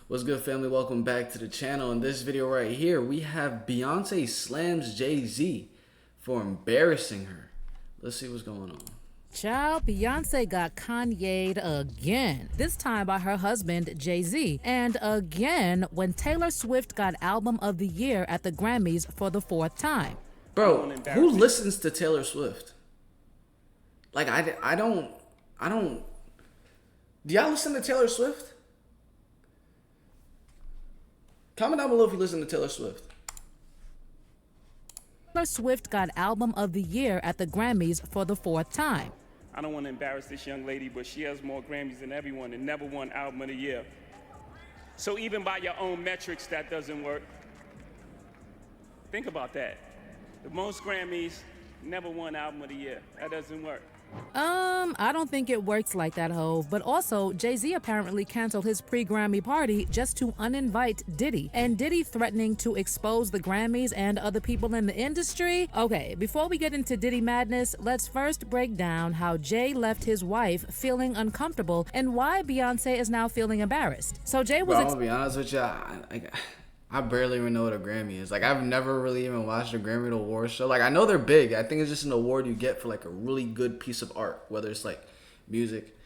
What's good, family? Welcome back to the channel. In this video right here, we have Beyonce slams Jay-Z for embarrassing her. Let's see what's going on. Child, Beyonce got Kanye'd again, this time by her husband, Jay-Z. And again, when Taylor Swift got Album of the Year at the Grammys for the 4th time. Bro, who listens to Taylor Swift? Like, I don't... Do y'all listen to Taylor Swift? Comment down below if you listen to Taylor Swift. Taylor Swift got Album of the Year at the Grammys for the 4th time. I don't want to embarrass this young lady, but she has more Grammys than everyone and never won Album of the Year. So even by your own metrics, that doesn't work. Think about that. The most Grammys, never won Album of the Year. That doesn't work. I don't think it works like that, Hove. But also, Jay-Z apparently canceled his pre-Grammy party just to uninvite Diddy. And Diddy threatening to expose the Grammys and other people in the industry? Okay, before we get into Diddy madness, let's first break down how Jay left his wife feeling uncomfortable and why Beyonce is now feeling embarrassed. So Jay was... Bro, I'm gonna be honest with you, I barely even know what a Grammy is. Like, I've never really even watched a Grammy Awards show. Like, I know they're big. I think it's just an award you get for, like, a really good piece of art, whether it's, like, music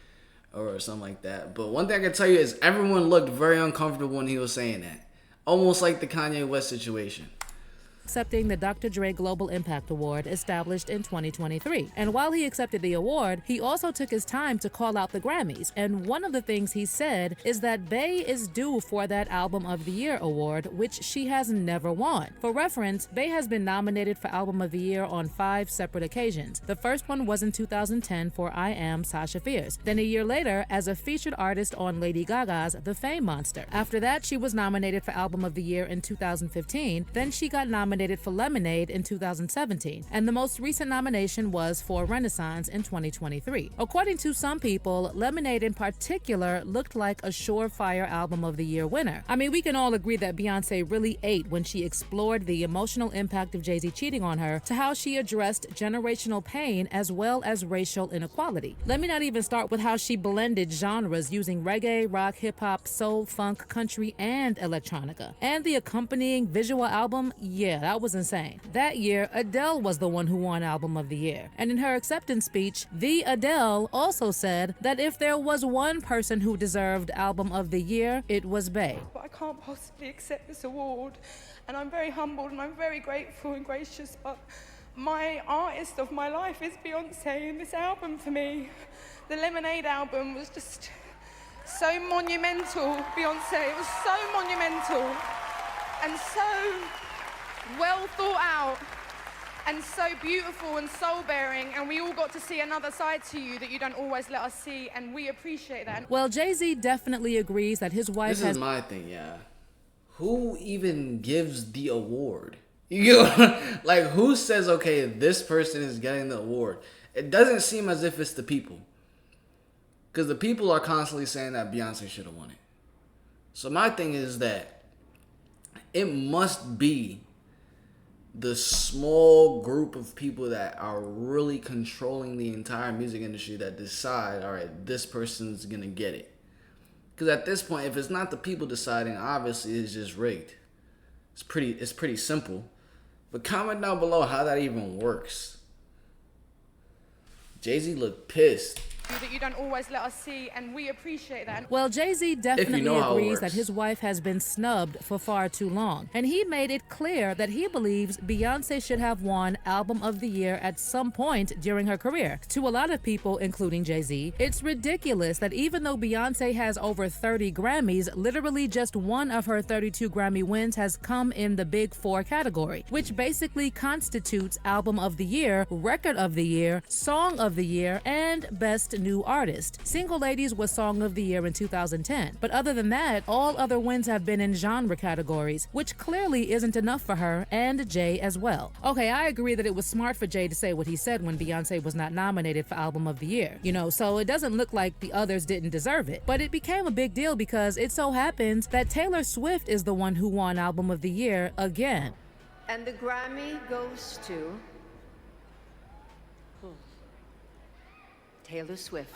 or something like that. But one thing I can tell you is everyone looked very uncomfortable when he was saying that. Almost like the Kanye West situation. Accepting the Dr. Dre Global Impact Award established in 2023. And while he accepted the award, he also took his time to call out the Grammys. And one of the things he said is that Bey is due for that Album of the Year award, which she has never won. For reference, Bey has been nominated for Album of the Year on 5 separate occasions. The first one was in 2010 for I Am Sasha Fierce. Then a year later, as a featured artist on Lady Gaga's The Fame Monster. After that, she was nominated for Album of the Year in 2015. Then she got nominated for Lemonade in 2017, and the most recent nomination was for Renaissance in 2023. According to some people, Lemonade in particular looked like a surefire Album of the Year winner. I mean, we can all agree that Beyonce really ate when she explored the emotional impact of Jay-Z cheating on her, to how she addressed generational pain as well as racial inequality. Let me not even start with how she blended genres using reggae, rock, hip-hop, soul, funk, country, and electronica. And the accompanying visual album, yeah, that was insane. That year, Adele was the one who won Album of the Year. And in her acceptance speech, the Adele also said that if there was one person who deserved Album of the Year, it was Bey. But I can't possibly accept this award, and I'm very humbled and I'm very grateful and gracious, but my artist of my life is Beyonce, and this album for me, the Lemonade album, was just so monumental, Beyonce. It was so monumental and so well thought out and so beautiful and soul-bearing, and we all got to see another side to you that you don't always let us see, and we appreciate that. Well, Jay-Z definitely agrees that his wife This is my thing, yeah. Who even gives the award? You know, like, who says, okay, this person is getting the award? It doesn't seem as if it's the people. Because the people are constantly saying that Beyonce should have won it. So my thing is that it must be the small group of people that are really controlling the entire music industry that decide, all right, this person's gonna get it. Because at this point, if it's not the people deciding, obviously it's just rigged. It's pretty simple. But comment down below how that even works. Jay-Z looked pissed. That you don't always let us see, and we appreciate that. Well, Jay-Z definitely agrees that his wife has been snubbed for far too long. And he made it clear that he believes Beyonce should have won Album of the Year at some point during her career. To a lot of people, including Jay-Z, it's ridiculous that even though Beyonce has over 30 Grammys, literally just one of her 32 Grammy wins has come in the Big Four category, which basically constitutes Album of the Year, Record of the Year, Song of the Year, and Best New Artist. Single Ladies was Song of the Year in 2010. But other than that, all other wins have been in genre categories, which clearly isn't enough for her and Jay as well. Okay, I agree that it was smart for Jay to say what he said when Beyonce was not nominated for Album of the Year. You know, so it doesn't look like the others didn't deserve it. But it became a big deal because it so happens that Taylor Swift is the one who won Album of the Year again. And the Grammy goes to Taylor Swift.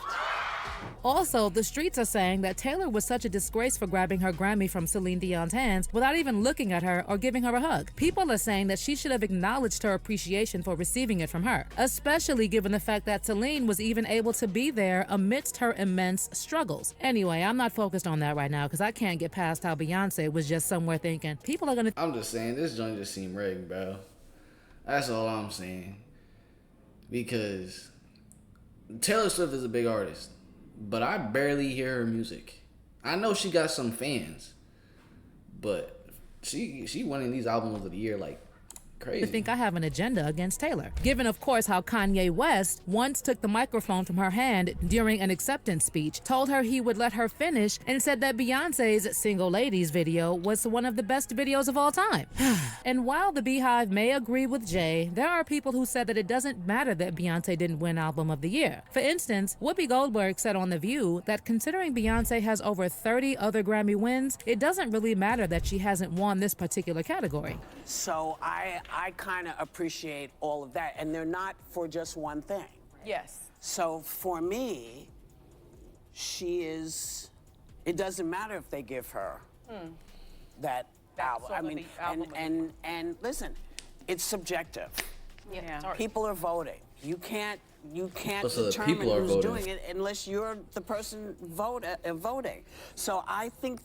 Also, the streets are saying that Taylor was such a disgrace for grabbing her Grammy from Celine Dion's hands without even looking at her or giving her a hug. People are saying that she should have acknowledged her appreciation for receiving it from her, especially given the fact that Celine was even able to be there amidst her immense struggles. Anyway, I'm not focused on that right now because I can't get past how Beyonce was just somewhere thinking, people are gonna... I'm just saying, this joint just seemed rigged, bro. That's all I'm saying. Because Taylor Swift is a big artist, but I barely hear her music. I know she got some fans, but she winning these albums of the year like crazy. To think I have an agenda against Taylor. Given, of course, how Kanye West once took the microphone from her hand during an acceptance speech, told her he would let her finish, and said that Beyonce's Single Ladies video was one of the best videos of all time. And while the Beehive may agree with Jay, there are people who said that it doesn't matter that Beyonce didn't win Album of the Year. For instance, Whoopi Goldberg said on The View that considering Beyonce has over 30 other Grammy wins, it doesn't really matter that she hasn't won this particular category. So I kind of appreciate all of that, and they're not for just one thing. Yes. So for me, she is, it doesn't matter if they give her that album. I mean, and listen, it's subjective. Yeah. People are voting. You can't So the determine people are who's voting. doing it unless you're the person voting. So I think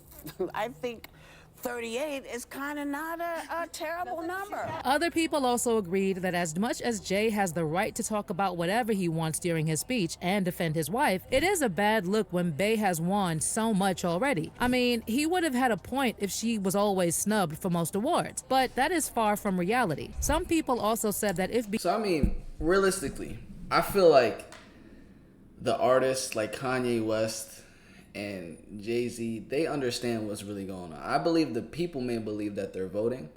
38 is kind of not a terrible number. Other people also agreed that as much as Jay has the right to talk about whatever he wants during his speech and defend his wife, it is a bad look when Bey has won so much already. I mean, he would have had a point if she was always snubbed for most awards, but that is far from reality. Some people also said that if... So I mean, realistically, I feel like the artists like Kanye West and Jay-Z, they understand what's really going on. I believe the people may believe that they're voting,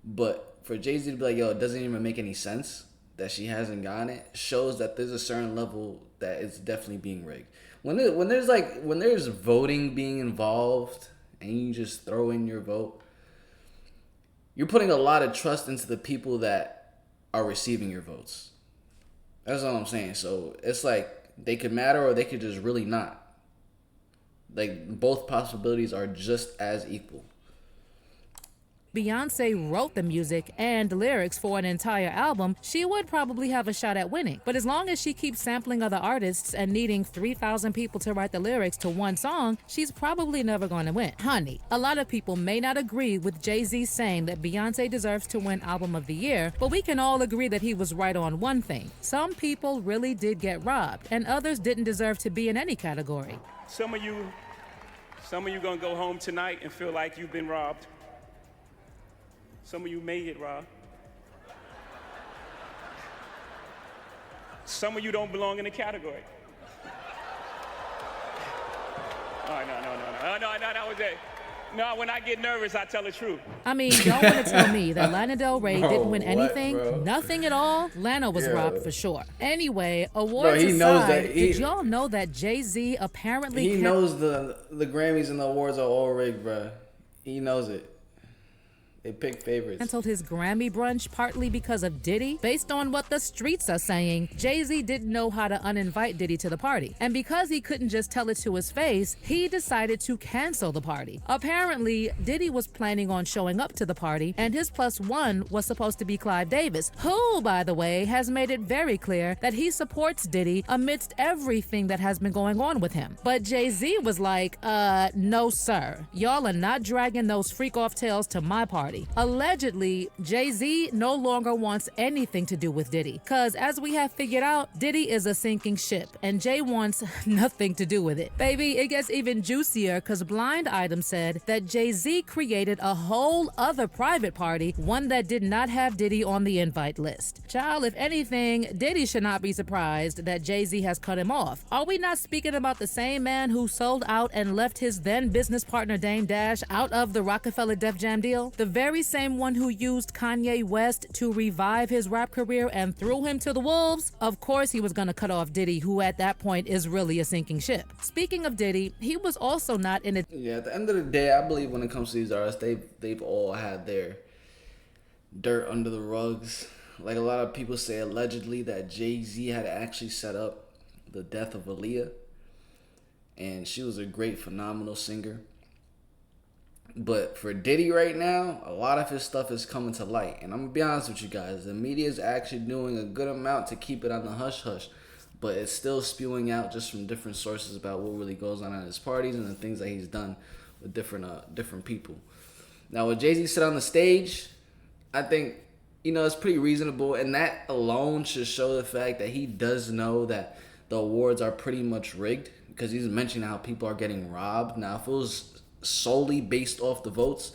but for Jay-Z to be like, yo, it doesn't even make any sense that she hasn't gotten it, shows that there's a certain level that it's definitely being rigged. When there's voting being involved and you just throw in your vote, you're putting a lot of trust into the people that are receiving your votes. That's all I'm saying. So it's like they could matter or they could just really not. Like, both possibilities are just as equal. Beyonce wrote the music and lyrics for an entire album, she would probably have a shot at winning. But as long as she keeps sampling other artists and needing 3,000 people to write the lyrics to one song, she's probably never going to win. Honey, a lot of people may not agree with Jay-Z saying that Beyonce deserves to win Album of the Year, but we can all agree that he was right on one thing. Some people really did get robbed, and others didn't deserve to be in any category. Some of you gonna go home tonight and feel like you've been robbed. Some of you may get robbed. Some of you don't belong in the category. Oh, no, that was it. No, when I get nervous, I tell the truth. I mean, y'all want to tell me that Lana Del Rey didn't win Bro, anything? what, bro? Nothing at all? Lana was Yeah. robbed for sure. Anyway, awards he knows aside, that did y'all know that Jay-Z apparently... He knows the Grammys and the awards are all rigged, bro. He knows it. They pick favorites. canceled his Grammy brunch partly because of Diddy? Based on what the streets are saying, Jay-Z didn't know how to uninvite Diddy to the party. And because he couldn't just tell it to his face, he decided to cancel the party. Apparently, Diddy was planning on showing up to the party, and his +1 was supposed to be Clive Davis, who, by the way, has made it very clear that he supports Diddy amidst everything that has been going on with him. But Jay-Z was like, no sir, y'all are not dragging those freak-off tales to my party. Allegedly, Jay-Z no longer wants anything to do with Diddy, cause as we have figured out, Diddy is a sinking ship, and Jay wants nothing to do with it. Baby, it gets even juicier, cause Blind Item said that Jay-Z created a whole other private party, one that did not have Diddy on the invite list. Child, if anything, Diddy should not be surprised that Jay-Z has cut him off. Are we not speaking about the same man who sold out and left his then business partner Dame Dash out of the Rockefeller Def Jam deal? The very same one who used Kanye West to revive his rap career and threw him to the wolves? Of course he was gonna cut off Diddy, who at that point is really a sinking ship. Speaking of Diddy, he was also not in a... Yeah, at the end of the day, I believe when it comes to these artists, they've all had their dirt under the rugs. Like a lot of people say allegedly that Jay-Z had actually set up the death of Aaliyah. and she was a great, phenomenal singer. But for Diddy right now, a lot of his stuff is coming to light. And I'm going to be honest with you guys. The media is actually doing a good amount to keep it on the hush-hush. But it's still spewing out just from different sources about what really goes on at his parties and the things that he's done with different people. Now, what Jay-Z said on the stage, I think, it's pretty reasonable. And that alone should show the fact that he does know that the awards are pretty much rigged. Because he's mentioning how people are getting robbed. Now, if it was solely based off the votes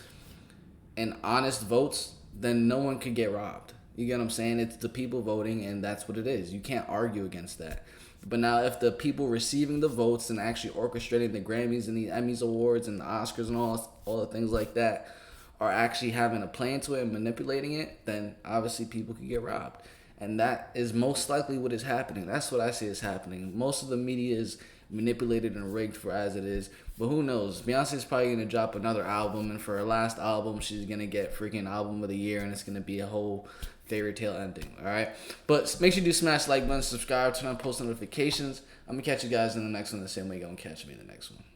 and honest votes, then no one could get robbed. You get what I'm saying? It's the people voting, and that's what it is. You can't argue against that. But now if the people receiving the votes and actually orchestrating the Grammys and the Emmys awards and the Oscars and all the things like that are actually having a play into it and manipulating it, then obviously people could get robbed. And that is most likely what is happening. That's what I see is happening. Most of the media is manipulated and rigged for as it is. But who knows? Beyonce's probably going to drop another album, and for her last album, she's going to get freaking album of the year, and it's going to be a whole fairy tale ending, all right? But make sure you do smash the like button, subscribe, turn on post notifications. I'm going to catch you guys in the next one the same way you're going to catch me in the next one.